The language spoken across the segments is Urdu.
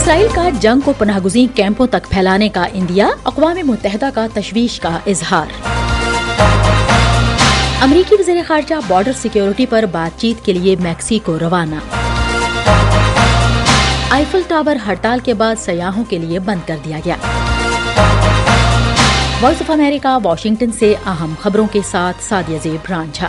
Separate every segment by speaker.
Speaker 1: اسرائیل کا جنگ کو پناہ گزین کیمپوں تک پھیلانے کا اندیا، اقوام متحدہ کا تشویش کا اظہار۔ امریکی وزیر خارجہ بارڈر سیکیورٹی پر بات چیت کے لیے میکسیکو روانہ۔ آئیفل ٹاور ہڑتال کے بعد سیاحوں کے لیے بند کر دیا گیا۔ وائس آف امریکہ واشنگٹن سے اہم خبروں کے ساتھ سعدیہ زیب رانجھا۔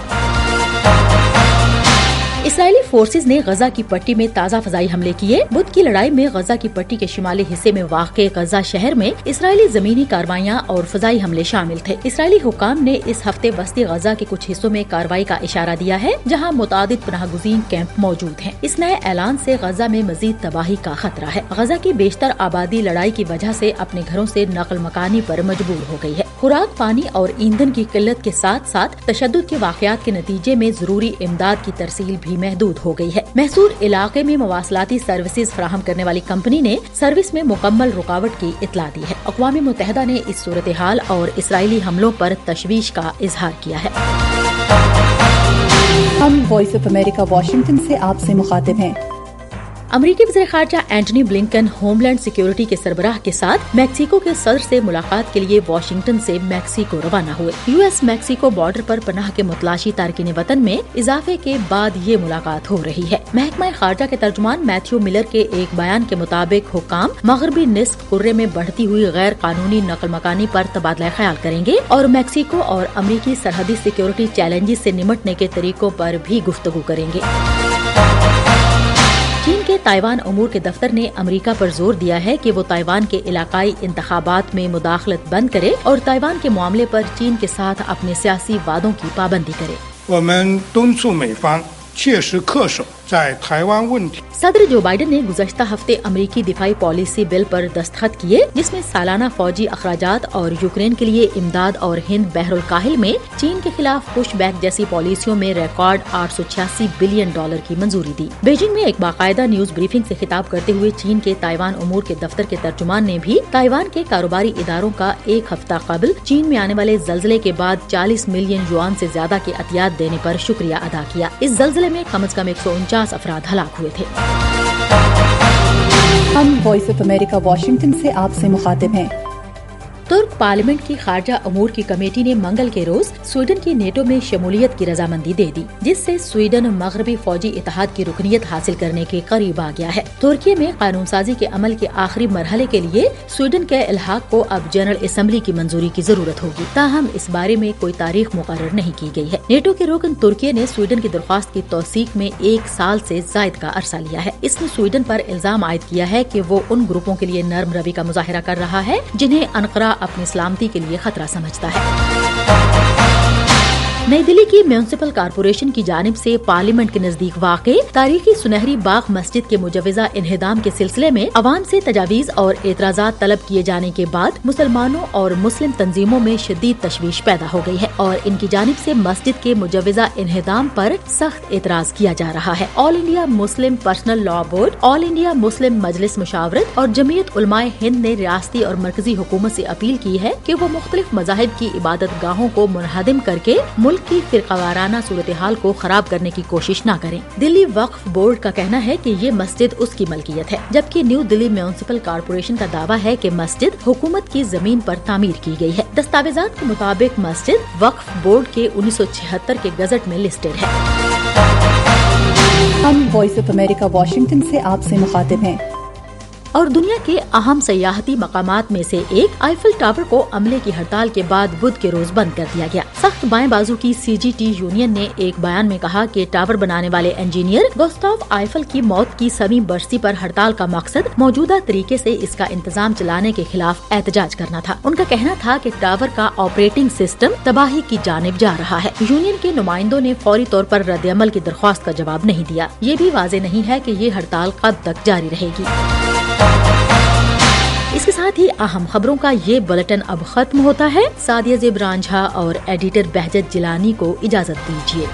Speaker 1: اسرائیلی فورسز نے غزہ کی پٹی میں تازہ فضائی حملے کیے۔ بدھ کی لڑائی میں غزہ کی پٹی کے شمالی حصے میں واقع غزہ شہر میں اسرائیلی زمینی کارروائیاں اور فضائی حملے شامل تھے۔ اسرائیلی حکام نے اس ہفتے وسطی غزہ کے کچھ حصوں میں کارروائی کا اشارہ دیا ہے جہاں متعدد پناہ گزین کیمپ موجود ہیں۔ اس نئے اعلان سے غزہ میں مزید تباہی کا خطرہ ہے۔ غزہ کی بیشتر آبادی لڑائی کی وجہ سے اپنے گھروں سے نقل مکانی پر مجبور ہو گئی ہے۔ خوراک، پانی اور ایندھن کی قلت کے ساتھ ساتھ تشدد کے واقعات کے نتیجے میں ضروری امداد کی ترسیل بھی محدود ہو گئی ہے۔ محصور علاقے میں مواصلاتی سروسز فراہم کرنے والی کمپنی نے سروس میں مکمل رکاوٹ کی اطلاع دی ہے۔ اقوام متحدہ نے اس صورتحال اور اسرائیلی حملوں پر تشویش کا اظہار کیا ہے۔
Speaker 2: ہم وائس آف امریکہ واشنگٹن سے آپ سے مخاطب ہیں۔
Speaker 1: امریکی وزیر خارجہ Antony Blinken homeland security کے سربراہ کے ساتھ میکسیکو کے صدر سے ملاقات کے لیے واشنگٹن سے میکسیکو روانہ ہوئے۔ یو ایس میکسیکو بارڈر پر پناہ کے متلاشی تارکین وطن میں اضافے کے بعد یہ ملاقات ہو رہی ہے۔ محکمہ خارجہ کے ترجمان میتھیو ملر کے ایک بیان کے مطابق حکام مغربی نصف کرے میں بڑھتی ہوئی غیر قانونی نقل مکانی پر تبادلہ خیال کریں گے اور میکسیکو اور امریکی سرحدی سیکیورٹی چیلنجز سے نمٹنے کے طریقوں پر بھی گفتگو کریں گے۔ چین کے تائیوان امور کے دفتر نے امریکہ پر زور دیا ہے کہ وہ تائیوان کے علاقائی انتخابات میں مداخلت بند کرے اور تائیوان کے معاملے پر چین کے ساتھ اپنے سیاسی وعدوں کی پابندی کرے۔ صدر جو بائیڈن نے گزشتہ ہفتے امریکی دفاعی پالیسی بل پر دستخط کیے جس میں سالانہ فوجی اخراجات اور یوکرین کے لیے امداد اور ہند بحر الکاہل میں چین کے خلاف پش بیک جیسی پالیسیوں میں ریکارڈ $886 بلین کی منظوری دی۔ بیجنگ میں ایک باقاعدہ نیوز بریفنگ سے خطاب کرتے ہوئے چین کے تائیوان امور کے دفتر کے ترجمان نے بھی تائیوان کے کاروباری اداروں کا ایک ہفتہ قبل چین میں آنے والے زلزلے کے بعد 40 ملین یوان سے زیادہ کے عطیات دینے پر شکریہ ادا کیا۔ اس زلزلے میں کم از کم 149 افراد ہلاک ہوئے تھے۔
Speaker 2: ہم وائس آف امریکہ واشنگٹن سے آپ سے مخاطب ہیں۔
Speaker 1: ترک پارلیمنٹ کی خارجہ امور کی کمیٹی نے منگل کے روز سویڈن کی نیٹو میں شمولیت کی رضامندی دے دی جس سے سویڈن مغربی فوجی اتحاد کی رکنیت حاصل کرنے کے قریب آ گیا ہے۔ ترکی میں قانون سازی کے عمل کے آخری مرحلے کے لیے سویڈن کے الحاق کو اب جنرل اسمبلی کی منظوری کی ضرورت ہوگی، تاہم اس بارے میں کوئی تاریخ مقرر نہیں کی گئی ہے۔ نیٹو کے رکن ترکی نے سویڈن کی درخواست کی توثیق میں 1 سال سے زائد کا عرصہ لیا ہے۔ اس نے سویڈن پر الزام عائد کیا ہے کہ وہ ان گروپوں کے لیے نرم روی کا مظاہرہ کر رہا ہے جنہیں انقرہ اپنی سلامتی کے لیے خطرہ سمجھتا ہے۔ نئی دہلی کی میونسپل کارپوریشن کی جانب سے پارلیمنٹ کے نزدیک واقع تاریخی سنہری باغ مسجد کے مجوزہ انہدام کے سلسلے میں عوام سے تجاویز اور اعتراضات طلب کیے جانے کے بعد مسلمانوں اور مسلم تنظیموں میں شدید تشویش پیدا ہو گئی ہے اور ان کی جانب سے مسجد کے مجوزہ انہدام پر سخت اعتراض کیا جا رہا ہے۔ آل انڈیا مسلم پرسنل لا بورڈ، آل انڈیا مسلم مجلس مشاورت اور جمعیت علماء ہند نے ریاستی اور مرکزی حکومت سے اپیل کی ہے کہ وہ مختلف مذاہب کی عبادت گاہوں کو منہدم کر کے ملک کی فرقہ وارانہ صورتحال کو خراب کرنے کی کوشش نہ کریں۔ دلی وقف بورڈ کا کہنا ہے کہ یہ مسجد اس کی ملکیت ہے، جبکہ نیو دلی میونسپل کارپوریشن کا دعویٰ ہے کہ مسجد حکومت کی زمین پر تعمیر کی گئی ہے۔ دستاویزات کے مطابق مسجد وقف بورڈ کے 1976 کے گزٹ میں لسٹڈ ہے۔
Speaker 2: ہم وائس آف امریکہ واشنگٹن سے آپ سے مخاطب ہیں۔
Speaker 1: اور دنیا کے اہم سیاحتی مقامات میں سے ایک آئیفل ٹاور کو عملے کی ہڑتال کے بعد بدھ کے روز بند کر دیا گیا۔ سخت بائیں بازو کی CGT یونین نے ایک بیان میں کہا کہ ٹاور بنانے والے انجینئر گوستاو آئیفل کی موت کی 100ویں برسی پر ہڑتال کا مقصد موجودہ طریقے سے اس کا انتظام چلانے کے خلاف احتجاج کرنا تھا۔ ان کا کہنا تھا کہ ٹاور کا آپریٹنگ سسٹم تباہی کی جانب جا رہا ہے۔ یونین کے نمائندوں نے فوری طور پر رد عمل کی درخواست کا جواب نہیں دیا۔ یہ بھی واضح نہیں ہے کہ یہ ہڑتال کب تک جاری رہے گی۔ اس کے ساتھ ہی اہم خبروں کا یہ بلٹن اب ختم ہوتا ہے۔ سعدیہ زیب رانجھا اور ایڈیٹر بہجت جیلانی کو اجازت دیجیے۔